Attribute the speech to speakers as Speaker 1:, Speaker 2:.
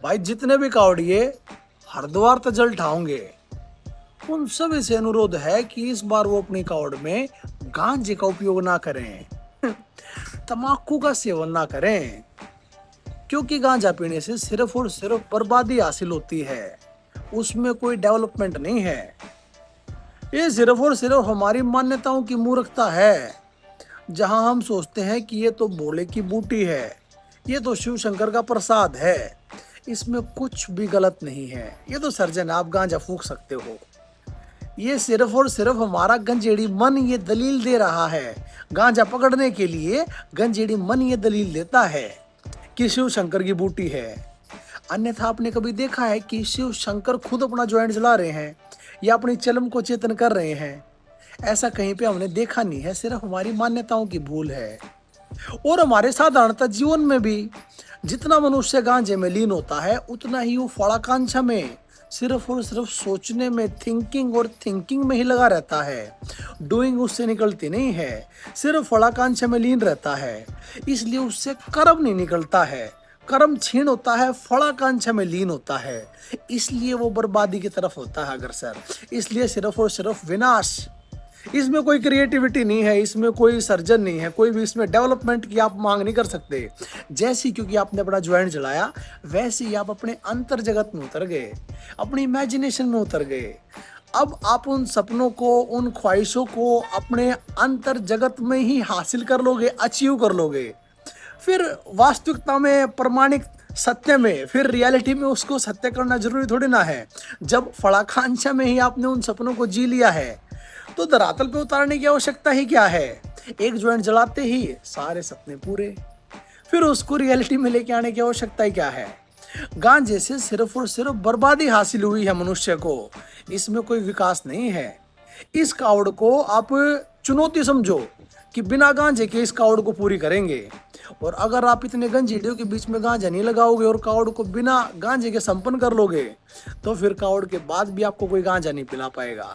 Speaker 1: भाई जितने भी कावड़िए हरिद्वार तक जल ढाओगे, उन सभी से अनुरोध है कि इस बार वो अपनी कावड़ में गांजे का उपयोग ना करें, तम्बाकू का सेवन ना करें, क्योंकि गांजा पीने से सिर्फ और सिर्फ बर्बादी हासिल होती है, उसमें कोई डेवलपमेंट नहीं है। ये सिर्फ और सिर्फ हमारी मान्यताओं की मूर्खता है, जहां हम सोचते हैं कि ये तो भोले की बूटी है, ये तो शिव शंकर का प्रसाद है, इसमें कुछ भी गलत नहीं है, ये तो सर्जन आप गांजा फूंक सकते हो। ये सिर्फ और सिर्फ हमारा गंजेड़ी मन ये दलील दे रहा है, गांजा पकड़ने के लिए गंजेड़ी मन ये दलील देता है कि शिव शंकर की बूटी है। अन्यथा आपने कभी देखा है कि शिव शंकर खुद अपना ज्वाइंट जला रहे हैं या अपनी चलम को चेतन कर रहे हैं? ऐसा कहीं पे हमने देखा नहीं है, सिर्फ हमारी मान्यताओं की भूल है। और हमारे साधारणतः जीवन में भी जितना मनुष्य गांजे में लीन होता है, उतना ही वो फड़ाकांक्षा में सिर्फ और सिर्फ सोचने में, थिंकिंग और थिंकिंग में ही लगा रहता है, डूइंग उससे निकलती नहीं है, सिर्फ फड़ाकांक्षा में लीन रहता है, इसलिए उससे कर्म नहीं निकलता है, कर्म क्षीण होता है, फड़ाकांक्षा में लीन होता है, इसलिए वो बर्बादी की तरफ होता है अग्रसर, इसलिए सिर्फ और सिर्फ विनाश। इसमें कोई क्रिएटिविटी नहीं है, इसमें कोई सर्जन नहीं है, कोई भी इसमें डेवलपमेंट की आप मांग नहीं कर सकते। जैसी क्योंकि आपने अपना ज्वाइंट जलाया, वैसे ही आप अपने अंतर जगत में उतर गए, अपनी इमेजिनेशन में उतर गए। अब आप उन सपनों को, उन ख्वाहिशों को अपने अंतर जगत में ही हासिल कर लोगे, अचीव कर लोगे। फिर वास्तविकता में, प्रमाणिक सत्य में, फिर रियलिटी में उसको सत्य करना जरूरी थोड़ी ना है। जब फड़ाकांक्षा में ही आपने उन सपनों को जी लिया है, तो धरातल पे उतारने की आवश्यकता ही क्या है? एक ज्वाइंट जलाते ही सारे सपने पूरे, फिर उसको रियलिटी में लेके आने की आवश्यकता ही क्या है? गांजे से सिर्फ और सिर्फ बर्बादी हासिल हुई है मनुष्य को, इसमें कोई विकास नहीं है। इस कावड़ को आप चुनौती समझो कि बिना गांजे के इस कावड़ को पूरी करेंगे, और अगर आप इतने गंजीडियों के बीच में गांजा नहीं लगाओगे और कावड़ को बिना गांजे के संपन्न कर लोगे, तो फिर कावड़ के बाद भी आपको कोई गांजा नहीं पिला पाएगा।